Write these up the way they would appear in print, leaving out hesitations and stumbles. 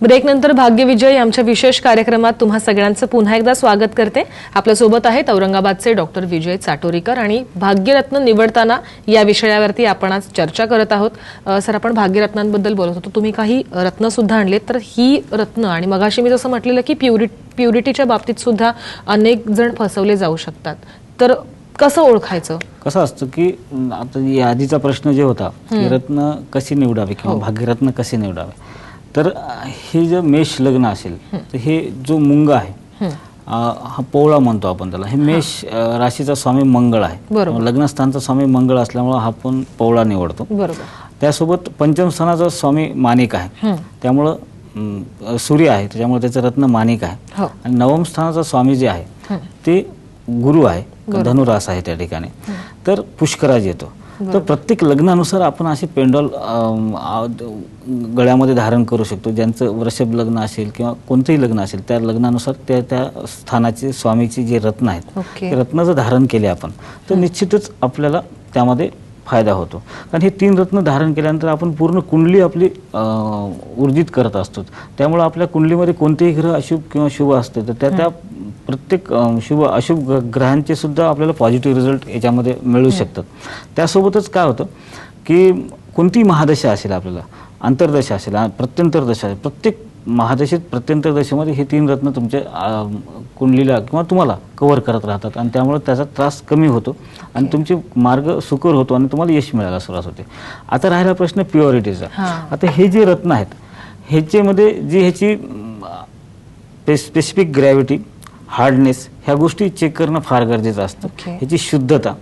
Break नंतर भाग्यविजय आमच्या विशेष कार्यक्रमात तुम्हा सगळ्यांचं पुन्हा एकदा स्वागत करते। आपल्या सोबत आहेत औरंगाबादचे डॉक्टर विजय चाटोरीकर आणि भाग्यरत्न निवडताना या विषयावरती आपण आज चर्चा करत आहोत। सर, आपण भाग्यरत्नांबद्दल बोलत होतो, तुम्ही काही रत्न सुद्धा आणलेत, तर ही रत्न आणि मगाशी मी जसं म्हटलेलं की प्युरिटीच्या बाबतीत सुद्धा अनेक जण फसवले जाऊ शकतात, तर कसं ओळखायचं? कसं असतं की आता यादीचा प्रश्न जे होता की रत्न कशी निवडावे किंवा भाग्यरत्न कसे निवडावे, तर हे जे मेष लग्न असेल तर हे जो मुंग आहे हा पोवळा म्हणतो आपण त्याला, हे मेष राशीचा स्वामी मंगळ आहे, लग्नस्थानाचा स्वामी मंगळ असल्यामुळे हा पण पोवळा निवडतो। त्यासोबत पंचम स्थानाचा स्वामी माणिक आहे, त्यामुळे सूर्य आहे, त्याच्यामुळे त्याचं रत्न माणिक आहे। आणि नवम स्थानाचा स्वामी जे आहे ते गुरु आहे, धनुरास आहे त्या ठिकाणी, तर पुष्कराज येतो। तर प्रत्येक लग्नानुसार आपण असे पेंडॉल गळ्यामध्ये धारण करू शकतो। ज्यांचं वृषभ लग्न असेल किंवा कोणतेही लग्न असेल त्या लग्नानुसार त्या स्थानाचे स्वामीचे जे रत्न आहेत ते रत्न जर धारण केले आपण तर निश्चितच आपल्याला त्यामध्ये फायदा होतो। कारण हे 3 रत्न धारण केल्यानंतर आपण पूर्ण कुंडली आपली ऊर्जित करत असतो, त्यामुळे आपल्या कुंडलीमध्ये कोणतेही ग्रह अशुभ किंवा शुभ असते तर त्या प्रत्येक शुभ अशुभ ग्रहांचे सुद्धा आपल्याला पॉझिटिव्ह रिझल्ट याच्यामध्ये मिळू शकतात। त्यासोबतच काय होतं की कोणतीही महादशा असेल, आपल्याला अंतर्दशा असेल, प्रत्यंतर दशा असेल, प्रत्येक महादशेत प्रत्यंतर दशेमध्ये हे 3 रत्न तुमच्या कुंडलीला किंवा तुम्हाला कव्हर करत राहतात आणि त्यामुळे त्याचा त्रास कमी होतो आणि तुमचे मार्ग सुकर होतो आणि तुम्हाला यश मिळायला सुरुवात होते। आता राहिला प्रश्न प्युरिटीचा। आता हे जे रत्न आहेत ह्याच्यामध्ये जी ह्याची स्पेसिफिक ग्रॅव्हिटी, हार्डनेस ह्या गोष्टी चेक करणं फार गरजेचं असतं। ह्याची शुद्धता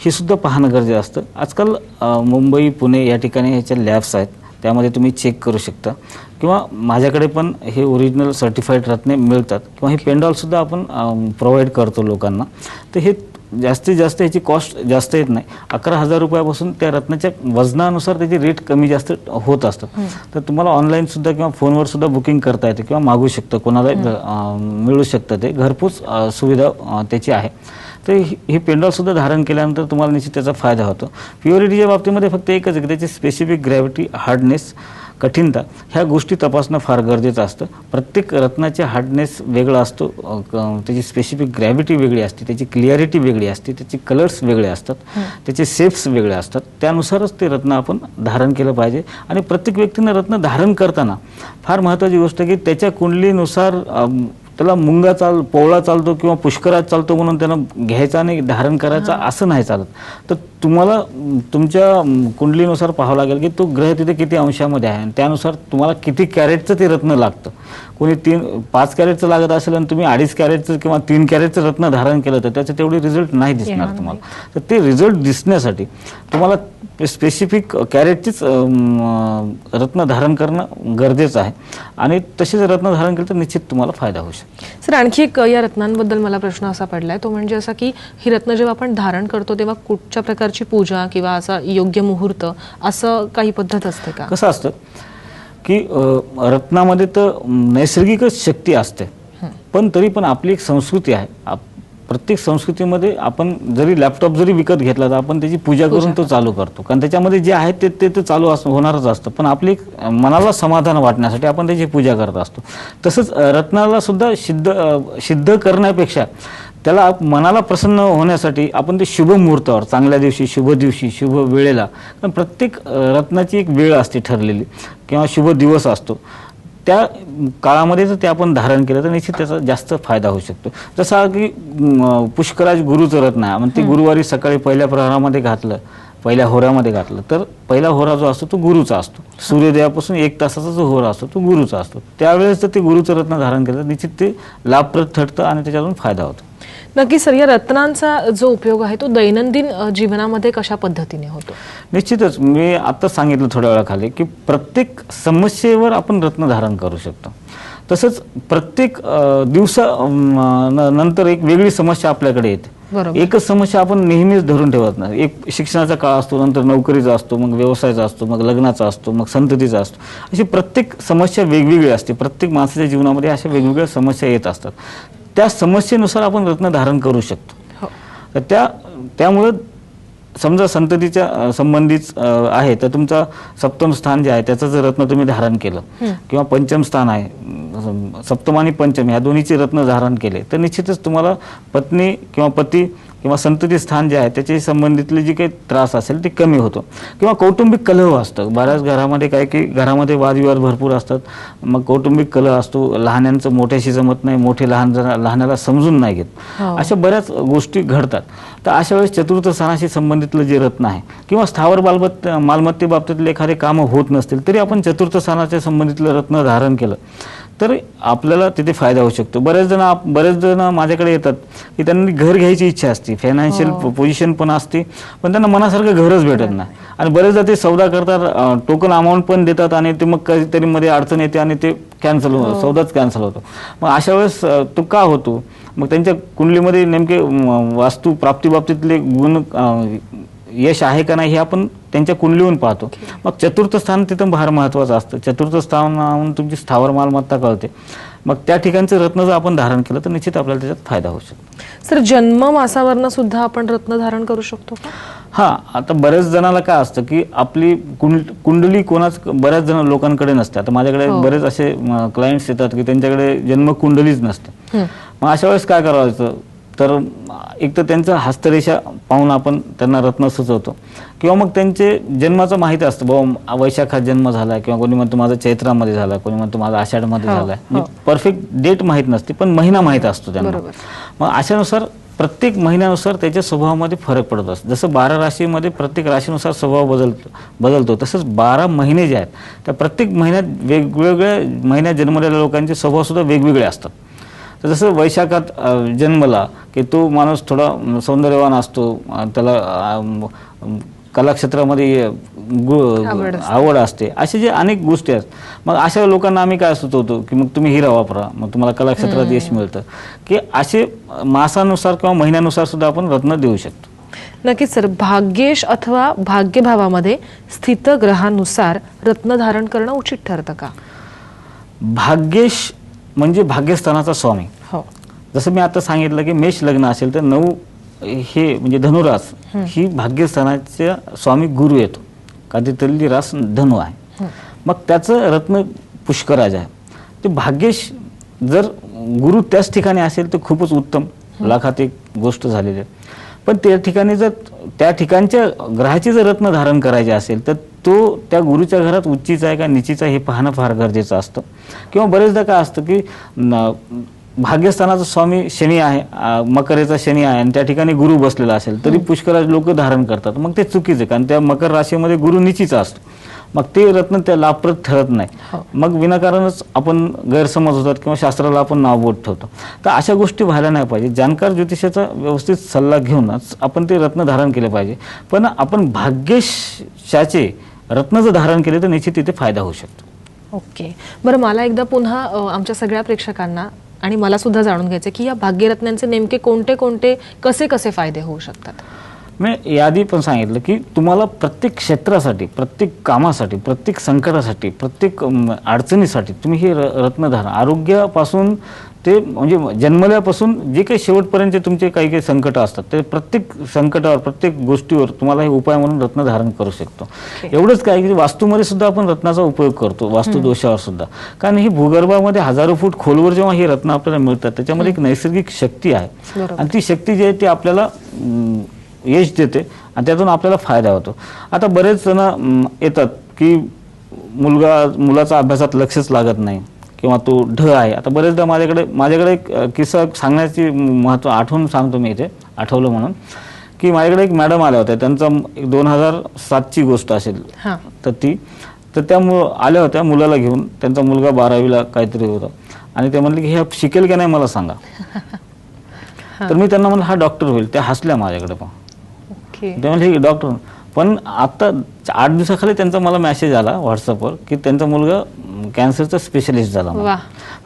हे सुद्धा पाहणं गरजेचं असतं। आजकाल मुंबई, पुणे या ठिकाणी ह्याच्या लॅब्स आहेत, त्यामध्ये तुम्ही चेक करू शकता किंवा माझ्याकडे पण हे ओरिजिनल सर्टिफाईड रत्ने मिळतात किंवा हे पेंडॉल सुद्धा आपण प्रोव्हाइड करतो लोकांना। तर हे जास्तीत जास्त याची कॉस्ट जास्त येत नाही, 11,000 रुपयापासून त्या रत्नाच्या वजनानुसार त्याची रेट कमी जास्त होत असतात। तर तुम्हाला ऑनलाईन सुद्धा किंवा फोनवर सुद्धा बुकिंग करता येते किंवा मागू शकतं, कोणाला मिळू शकतं, ते घरपोच सुविधा त्याची आहे। तर हे पेंडॉल सुद्धा धारण केल्यानंतर तुम्हाला निश्चित त्याचा फायदा होतो। प्युरिटीच्या बाबतीमध्ये फक्त एकच आहे की त्याची स्पेसिफिक ग्रॅव्हिटी, हार्डनेस, कठीणता ह्या गोष्टी तपासणं फार गरजेचं असतं। प्रत्येक रत्नाचे हार्डनेस वेगळा असतो, त्याची स्पेसिफिक ग्रॅव्हिटी वेगळी असते, त्याची क्लिअरिटी वेगळी असते, त्याचे कलर्स वेगळे असतात, त्याचे शेप्स वेगळे असतात, त्यानुसारच ते रत्न आपण धारण केलं पाहिजे। आणि प्रत्येक व्यक्तीनं रत्न धारण करताना फार महत्त्वाची गोष्ट की त्याच्या कुंडलीनुसार त्याला मुंगा पोवळा चालतो किंवा पुष्कराज चालतो म्हणून त्याला घ्यायचा आणि धारण करायचा असं नाही चालत। तर तुम्हाला तुमच्या कुंडलीनुसार पाहावं लागेल की तो ग्रह तिथे किती अंशामध्ये आहे आणि त्यानुसार तुम्हाला किती कॅरेटचं ते रत्न लागतं। कोणी 5 कॅरेटचं लागत असेल आणि तुम्ही 2.5 कॅरेटचं किंवा 3 कॅरेटचं रत्न धारण केलं तर त्याचं तेवढे रिझल्ट नाही दिसणार तुम्हाला। तर ते रिझल्ट दिसण्यासाठी तुम्हाला स्पेसिफिक कॅरेटचीच रत्न धारण करणं गरजेचं आहे आणि तसेच रत्न धारण केलं तर निश्चित तुम्हाला फायदा होऊ शकतो। सर, आणखी एक या रत्नांबद्दल मला प्रश्न असा पडलाय, तो म्हणजे असा की ही रत्न जेव्हा आपण धारण करतो तेव्हा कुठच्या प्रकारची पूजा किंवा असा योग्य मुहूर्त असं काही पद्धत असते का? कसं असतं की रत्नामध्ये तर नैसर्गिकच शक्ती असते, पण तरी पण आपली एक संस्कृती आहे। प्रत्येक संस्कृतीमध्ये आपण जरी लॅपटॉप जरी विकत घेतला तर आपण त्याची पूजा करून तो चालू करतो, कारण त्याच्यामध्ये जे आहे ते चालू होणारच असतं, पण आपली मनाला समाधान वाटण्यासाठी आपण त्याची पूजा करत असतो। तसंच रत्नाला सुद्धा सिद्ध करण्यापेक्षा त्याला मनाला प्रसन्न होण्यासाठी आपण ते शुभ मुहूर्तावर, चांगल्या दिवशी, शुभ वेळेला, कारण प्रत्येक रत्नाची एक वेळ असते ठरलेली किंवा शुभ दिवस असतो, त्या काळामध्ये जर ते आपण धारण केलं तर निश्चित त्याचा जास्त फायदा होऊ शकतो। जसं की पुष्कराज गुरुचं रत्न आहे, म्हणजे ते गुरुवारी सकाळी पहिल्या प्रहरामध्ये घातलं, पहिल्या होऱ्यामध्ये घातलं तर पहिला होरा जो असतो तो गुरुचा असतो, सूर्योदयापासून 1 तासाचा जो होरा असतो तो गुरुचा असतो, त्यावेळेस जर ते गुरुचं रत्न धारण केलं तर निश्चित ते लाभप्रद ठरतं आणि त्याच्यातून फायदा होतो। नक्की सर, या रत्नांचा जो उपयोग आहे तो दैनंदिन जीवनामध्ये कशा पद्धतीने होतो? निश्चितच मी आता सांगितलं थोड्या वेळाखाली की प्रत्येक समस्येवर आपण रत्न धारण करू शकतो। तसंच प्रत्येक दिवसानंतर एक वेगळी समस्या आपल्याकडे येते, एकच समस्या आपण नेहमीच धरून ठेवत नाही। एक शिक्षणाचा काळ असतो, नंतर नोकरीचा असतो, मग व्यवसायाचा असतो, मग लग्नाचा असतो, मग संततीचा असतो, अशी प्रत्येक समस्या वेगवेगळी असते। प्रत्येक माणसाच्या जीवनामध्ये अशा वेगवेगळ्या समस्या येत असतात, त्या समस्येनुसार आपण रत्न धारण करू शकतो। तर त्यामुळे समजा संततीच्या संबंधित आहे तर तुमचा सप्तम स्थान जे आहे त्याचं जर रत्न तुम्ही धारण केलं किंवा पंचम स्थान आहे, सप्तम आणि पंचम ह्या दोन्हीचे रत्न धारण केले तर निश्चितच तुम्हाला पत्नी किंवा पती किंवा संतती स्थान जे आहे त्याच्याशी संबंधितले जे काही त्रास असेल ते कमी होतो. किंवा कौटुंबिक कलह असतं, बऱ्याच घरामध्ये काय की घरामध्ये वादविवाद भरपूर असतात, मग कौटुंबिक कलह असतो, लहानांचं मोठ्याशी जमत नाही, मोठे लहानाला समजून नाही घेत, अशा बऱ्याच गोष्टी घडतात. तर अशा वेळेस चतुर्थ स्थानाशी संबंधितलं जे रत्न आहे किंवा स्थावर मालमत्तेबाबतीतले एखादे कामं होत नसतील तरी आपण चतुर्थ स्थानाच्या संबंधितलं रत्न धारण केलं तर आपल्याला तिथे फायदा होऊ शकतो. बरेच जण माझ्याकडे येतात की त्यांनी घर घ्यायची इच्छा असते, फायनान्शियल पोझिशन पण असते, पण त्यांना मनासारखं घरच भेटत नाही आणि बरेचदा ते सौदा करतात, टोकन अमाऊंट पण देतात आणि ते मग कधीतरी मध्ये अडचण येते आणि ते सौदाच कॅन्सल होतो. मग अशा वेळेस तो का होतो? मग त्यांच्या कुंडलीमध्ये नेमके वास्तू प्राप्तीबाबतीतले गुण यश आहे का नाही हे आपण त्यांच्या कुंडलीहून पाहतो. मग चतुर्थ स्थान तिथं फार महत्त्वाचं असतं. चतुर्थ स्थानावरून तुमची स्थावर मालमत्ता कळते. मग त्या ठिकाणचं रत्न जर आपण धारण केलं तर निश्चित आपल्याला त्याच्यात फायदा होऊ शकतो. सर, जन्म मासावरनं सुद्धा आपण रत्न धारण करू शकतो का? हा, आता बऱ्याच जणाला काय असतं की आपली कुंडली बऱ्याच जण लोकांकडे नसते. आता माझ्याकडे बरेच असे क्लायंट्स येतात की त्यांच्याकडे जन्म कुंडलीच नसते. मग अशा वेळेस काय करायचं तर एक तर त्यांचं हस्तरेषा पाहून आपण त्यांना रत्न सुचवतो किंवा मग त्यांचे जन्माचं माहिती असतं, बाबा वैशाखात जन्म झाला किंवा कोणी म्हणतो माझा चैत्रामध्ये झाला, कोणी म्हणतो माझा आषाढमध्ये झाला. परफेक्ट डेट माहीत नसते पण महिना माहीत असतो त्यांना. मग अशानुसार प्रत्येक महिन्यानुसार त्याच्या स्वभावामध्ये फरक पडत असतो. जसं 12 राशीमध्ये प्रत्येक राशीनुसार स्वभाव बदलतो तसंच 12 महिने जे आहेत त्या प्रत्येक महिन्यात वेगवेगळ्या महिन्यात जन्मलेल्या लोकांचे स्वभाव सुद्धा वेगवेगळे असतात. तर जसं वैशाखात जन्मला की तो माणूस थोडा सौंदर्यवान असतो, त्याला कलाक्षेत्रामध्ये आवड असते, असे जे अनेक गोष्टी आहेत. मग अशा लोकांना आम्ही काय सुचवतो की मग तुम्ही हिरा वापरा, मग तुम्हाला कलाक्षेत्रात यश मिळतं. की असे मासानुसार किंवा महिन्यानुसार सुद्धा आपण रत्न देऊ शकतो. नक्कीच सर, भाग्येश अथवा भाग्यभावामध्ये स्थित ग्रहानुसार रत्न धारण करणं उचित ठरतं का? भाग्येश म्हणजे भाग्यस्थानाचा स्वामी. जसं मी आता सांगितलं की मेष लग्न असेल तर 9 हे म्हणजे धनुरास ही भाग्यस्थानाच्या स्वामी गुरु येतो, कधीतरी रास धनु आहे. मग त्याचं रत्न पुष्कराज आहे. ते भाग्येश जर गुरु त्याच ठिकाणी असेल तर खूपच उत्तम, लाखात एक गोष्ट झालेली आहे. पण त्या ठिकाणी जर त्या ठिकाणच्या ग्रहाची जर रत्न धारण करायचे असेल तर तो त्या गुरुच्या घरात उच्चीचा आहे का निचीचा हे पाहणं फार गरजेचं असतं. किंवा बरेचदा काय असतं की भाग्यस्थानाचा स्वामी शनी आहे, मकरेचा शनी आहे आणि त्या ठिकाणी गुरु बसलेला असेल तरी पुष्कळ लोक धारण करतात. मग ते चुकीचं, कारण त्या मकर राशीमध्ये गुरु निचीचा असतो. मग ते रत्न त्या लाभप्रद ठरत नाही. मग विनाकारणच आपण गैरसमज होतात किंवा शास्त्राला आपण नावबोट ठेवतो. तर अशा गोष्टी व्हायला नाही पाहिजे. जाणकार ज्योतिषाचा व्यवस्थित सल्ला घेऊनच आपण ते रत्न धारण केले पाहिजे. पण आपण भाग्येशाचे रत्न जर धारण केले तर निश्चित तिथे फायदा होऊ शकतो. ओके, बरं, मला एकदा पुन्हा आमच्या सगळ्या प्रेक्षकांना आणि मला सुद्धा जाणून घ्यायचं की या भाग्यरत्नांचे नेमके कोणते कोणते कसे फायदे होऊ शकतात? मी यादी पण सांगितलं की तुम्हाला प्रत्येक क्षेत्रासाठी, प्रत्येक कामासाठी, प्रत्येक संकटासाठी, प्रत्येक अडचणीसाठी तुम्ही हे रत्न धारण, आरोग्यापासून ते म्हणजे जन्मल्यापासून जे काही शेवटपर्यंत तुमचे काही संकट असतात ते प्रत्येक संकटावर, प्रत्येक गोष्टीवर तुम्हाला हे उपाय म्हणून रत्न धारण करू शकतो. एवढंच काय की वास्तूमध्ये सुद्धा आपण रत्नाचा उपयोग करतो, वास्तुदोषावर सुद्धा. कारण ही भूगर्भामध्ये हजारो फूट खोलवर जेव्हा ही रत्न आपल्याला मिळतात त्याच्यामध्ये एक नैसर्गिक शक्ती आहे आणि ती शक्ती जी आहे ती आपल्याला यश देते आणि त्यातून आपल्याला फायदा होतो. आता बरेच जण येतात की मुलाचा अभ्यासात लक्षच लागत नाही किंवा तो ढ आहे. आता बरेचदा माझ्याकडे एक किस्सा सांगण्याची महत्त्व आठवून सांगतो मी इथे, आठवलं म्हणून की माझ्याकडे एक मॅडम आल्या होत्या. त्यांचा 2007ची गोष्ट असेल तर त्या आल्या होत्या मुलाला घेऊन. त्यांचा मुलगा 12वीला काहीतरी होता आणि ते म्हणले की हे शिकेल का नाही मला सांगा. तर मी त्यांना म्हणलं हा डॉक्टर होईल. त्या हसल्या माझ्याकडे. पण ते म्हणले डॉक्टर, पण आता 8 दिवसाखाली त्यांचा मला मेसेज आला व्हॉट्सअपवर की त्यांचा मुलगा कॅन्सरचा स्पेशलिस्ट झाला.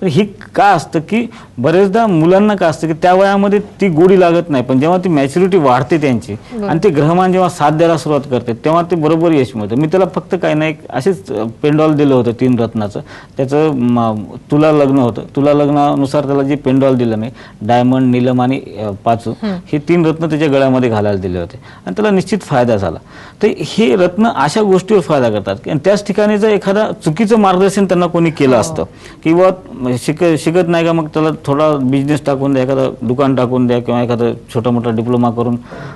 पण हे का असतं की बरेचदा मुलांना का असतं की त्या वयामध्ये ती गोडी लागत नाही, पण जेव्हा ती मॅच्युरिटी वाढते त्यांची आणि ते ग्रहमान जेव्हा साथ द्यायला सुरुवात करते तेव्हा ते बरोबर यश मिळतं. मी त्याला फक्त काही नाही असेच पेंडॉल दिलं होतं 3 रत्नाचं. त्याचं तुला लग्न होतं, तुला लग्नानुसार त्याला जे पेंडॉल दिलं मी, डायमंड, नीलम आणि पाचू, हे 3 रत्न त्याच्या गळ्यामध्ये घालायला दिले होते आणि त्याला निश्चित फायदा झाला. तर हे रत्न अशा गोष्टीवर फायदा करतात आणि त्याच ठिकाणी जर एखादा चुकीचं मार्गदर्शन त्यांना कोणी केलं असतं किंवा शिकत नाही का, मग त्याला थोडा बिझनेस टाकून द्या, एखादं दुकान टाकून द्या किंवा एखादं छोटा मोठा डिप्लोमा करून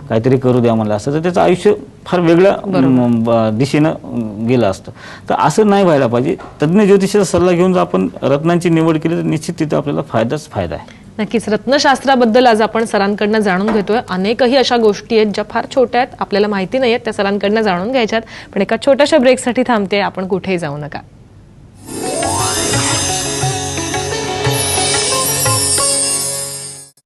काहीतरी करू द्या म्हणलं असतं, तर त्याचं आयुष्य फार वेगळ्या दिशेनं गेलं असतं. तर असं नाही व्हायला पाहिजे. तज्ज्ञ ज्योतिषाचा सल्ला घेऊन जर आपण रत्नांची निवड केली तर निश्चित तिथं आपल्याला फायदाच फायदा आहे. नक्कीच रत्नशास्त्राबद्दल आज आपण सरांकडनं जाणून घेतोय. अनेकही अशा गोष्टी आहेत ज्या फार छोट्या आहेत, आपल्याला माहिती नाहीयेत, त्या सरांकडनं जाणून घ्यायच्यात. पण एका छोट्याशा ब्रेकसाठी थांबते, आपण कुठेही जाऊ नका.